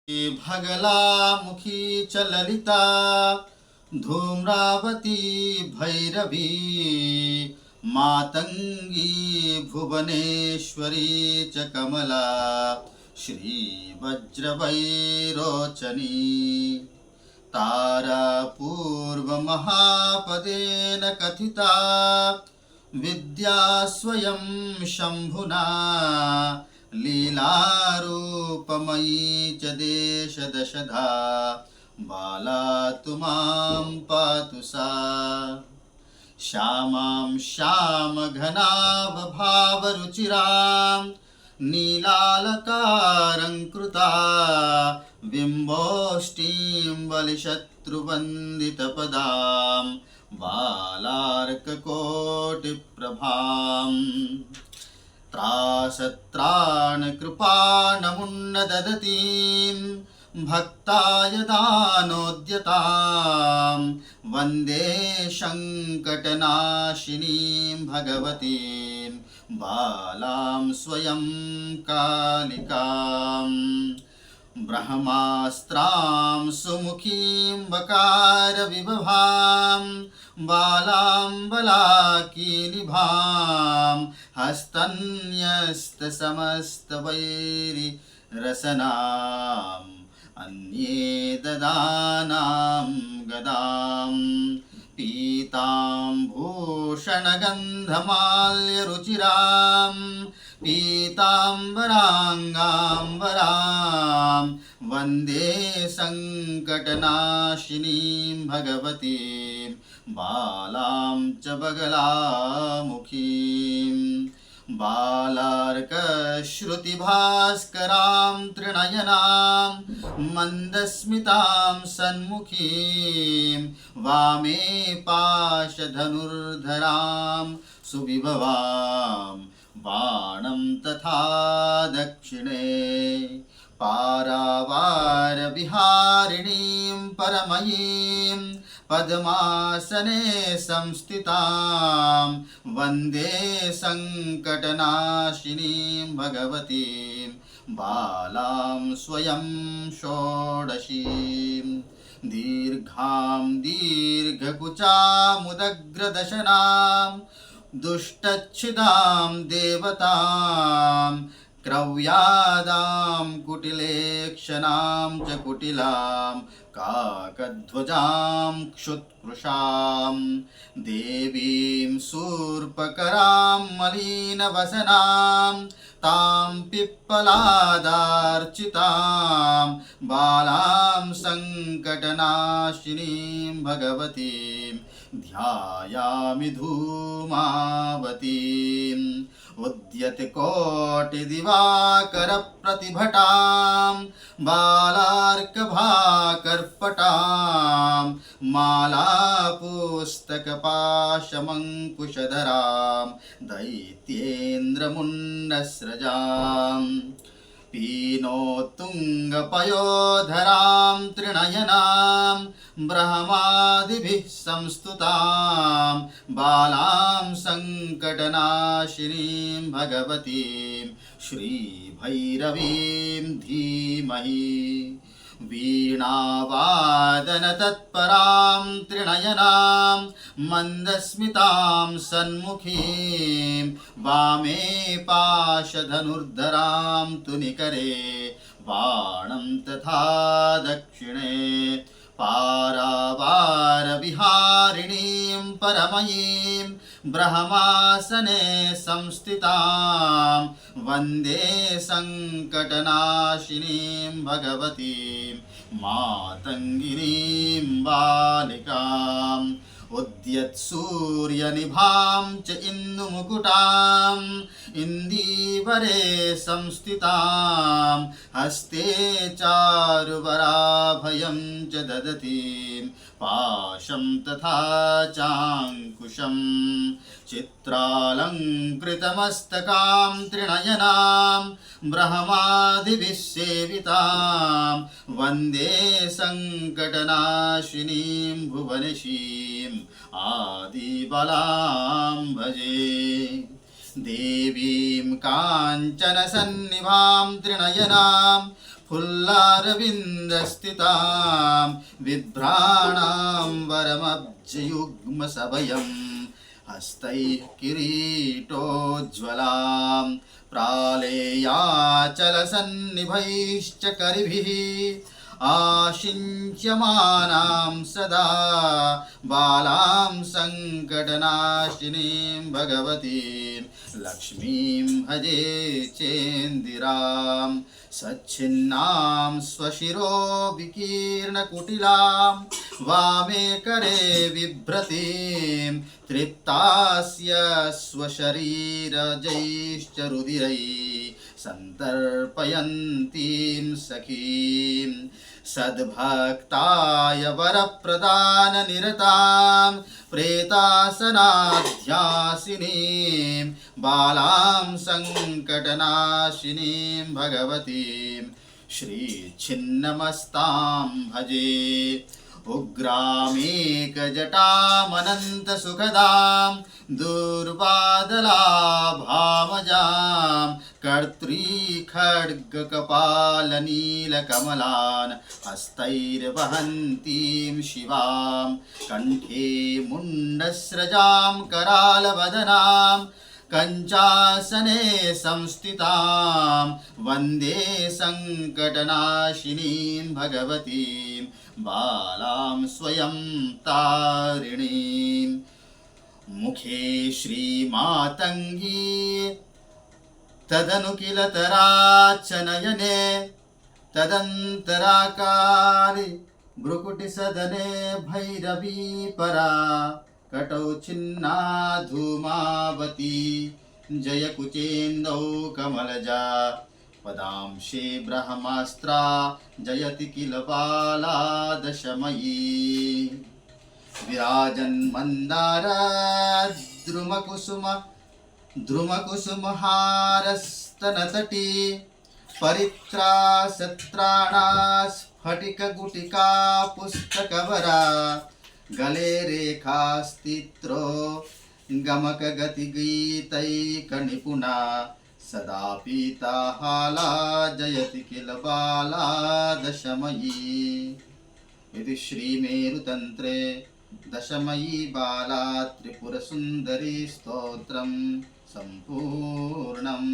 भगलामुखी च ललिता धूम्रावती भैरवी मातंगी भुवनेश्वरी च कमला श्रीवज्रवैरोचनी तारा पूर्वमहापदेन कथिता विद्या स्वयं शम्भुना लीलारूपमयी च देशदशधा बाला तु मां पातु सा श्यामां श्यामघनाभभावरुचिरां नीलालकारङ्कृता बिम्बोष्टीं बलिशत्रुवन्दितपदां बालार्ककोटिप्रभाम् त्रासत्राणकृपाणमुन्नदतीं भक्ताय दानोद्यतां वन्दे सङ्कटनाशिनीं भगवतीं बालां स्वयं कालिकां ब्रह्मास्त्रां सुमुखीं बकारविभवां बालां बलाकीनिभां हस्तन्यस्तसमस्तवैरिरसनाम् अन्ये ददानां गदां पीतां भूषणगन्धमाल्यरुचिरां पीताम्बराङ्गाम्बरां वन्दे सङ्कटनाशिनीं भगवतीं बालां च बगलामुखीं बालार्कश्रुतिभास्करां त्रिनयनां मन्दस्मितां सन्मुखीं वामे पाशधनुर्धरां सुविभवां बाणं तथा दक्षिणे पारावारविहारिणीं परमयीं पद्मासने संस्थितां वन्दे सङ्कटनाशिनीं भगवतीं बालां स्वयं षोडशीं दीर्घां दीर्घकुचामुदग्रदशनां दुष्टच्छिदां देवतां क्रव्यादां कुटिलेक्षणां च कुटिलां काकध्वजां क्षुत्कृशां देवीं शूर्पकरां मलिनवसनां तां पिप्पलादार्चितां बालां सङ्कटनाशिनीं भगवतीं ध्यायामि धूमावतीम् उद्यतकोटिदिवाकरप्रतिभटां बालार्कभाकर्पटां मालापुस्तकपाशमङ्कुशधरां दैत्येन्द्रमुण्डस्रजां पीनोत्तुङ्गपयोधरां त्रिनयनां ब्रह्मादिभिः संस्तुतां बालां सङ्कटनाशिनीं भगवतीं श्रीभैरवीं धीमहि वीणावादनतत्परां त्रिनयनां मन्दस्मितां सन्मुखीं वामे पाशधनुर्धरां तुनिकरे बाणं तथा दक्षिणे पारावारविहारिणीं परमयीं ब्रह्मासने संस्थितां वन्दे सङ्कटनाशिनीं भगवतीं मातङ्गिनीं बालिकाम् उद्यत्सूर्यनिभां च इन्दुमुकुटां इन्दीवरे संस्थितां हस्ते चारुवराभयं च ददतीं पाशं तथा चाङ्कुशं चित्रालङ्कृतमस्तकां त्रिनयनां ब्रह्मादिभिः सेवितां वन्दे सङ्कटनाशिनीं भुवनशीं आदिबलां भजे देवीं काञ्चनसन्निभां त्रिनयनां फुल्लारविन्दस्थितां बिभ्राणाम्बरमब्जयुग्मसभयं हस्तैः किरीटोज्ज्वलां प्रालेयाचलसन्निभैश्च करिभिः आशिञ्च्यमानां सदा बालां सङ्कटनाशिनीं भगवतीं लक्ष्मीं भजे चेन्दिरां सच्छिन्नां स्वशिरो विकीर्णकुटिलां वामे करे बिभ्रतीं तृप्तास्य स्वशरीरजैश्च रुधिरैः सन्तर्पयन्तीं सखीं सद्भक्ताय वरप्रदाननिरतां प्रेतासनाध्यासिनीं बालां सङ्कटनाशिनीं भगवतीं श्रीछिन्नमस्तां भजे उग्रामेकजटामनन्तसुखदां दुर्वादलाभामजां कर्त्रीखड्गकपालनीलकमलान् हस्तैर्वहन्तीं शिवां कण्ठे मुण्डस्रजां करालवदनां कञ्चासने संस्थितां वन्दे सङ्कटनाशिनीं भगवतीं बालां स्वयं तारिणीं मुखे श्रीमातङ्गी तदनुकिलतराच्च नयने तदन्तराकारि भ्रुकुटिसदने भैरवी परा कटौ छिन्ना धूमावती जयकुचेन्दौ कमलजा पदांशे ब्रह्मास्त्रा जयति किल बाला दशमयी द्रुमकुसुमहारस्तनतटी परित्रासत्राणा स्फटिकगुटिका पुस्तकवरा गले रेखास्तित्रो गमकगतिगीतैकनिपुणा सदा पीताहाला जयति किल बाला दशमयी। इति श्रीमेरुतन्त्रे दशमयी बाला त्रिपुरसुन्दरी स्तोत्रं सम्पूर्णम्।